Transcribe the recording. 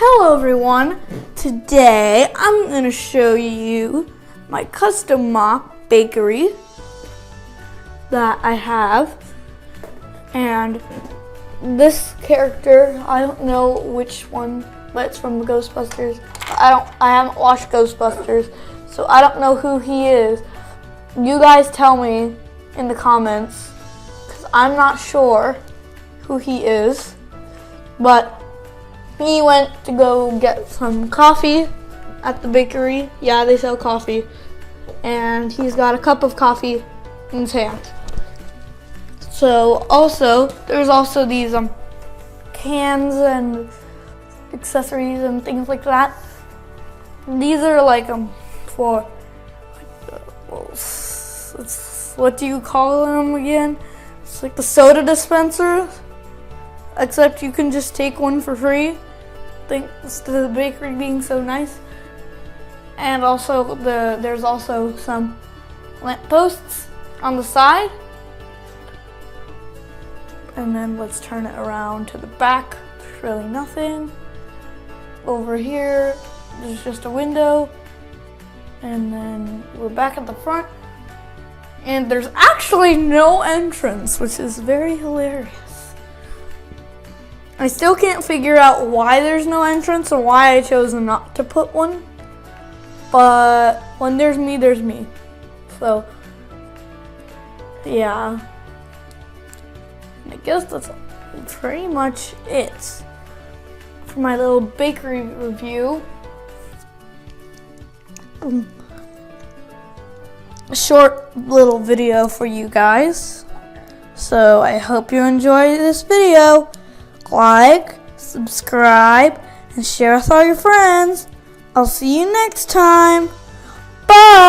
Hello everyone, today I'm going to show you my custom MOC bakery that I have, and this character, I don't know which one, but it's from Ghostbusters. I haven't watched Ghostbusters, so I don't know who he is. You guys tell me in the comments, because I'm not sure who he is, but he went to go get some coffee at the bakery. Yeah, they sell coffee. And he's got a cup of coffee in his hand. So there's also these cans and accessories and things like that. These are like for, what do you call them again? It's like the soda dispenser, except you can just take one for free. Thanks to the bakery being so nice. And also there's also some lamp posts on the side. And then let's turn it around to the back. There's really nothing. Over here, there's just a window. And then we're back at the front. And there's actually no entrance, which is very hilarious. I still can't figure out why there's no entrance or why I chose not to put one. But when there's me, there's me. So, yeah. I guess that's pretty much it for my little bakery review. A short little video for you guys. So I hope you enjoy this video. Like, subscribe, and share with all your friends. I'll see you next time. Bye!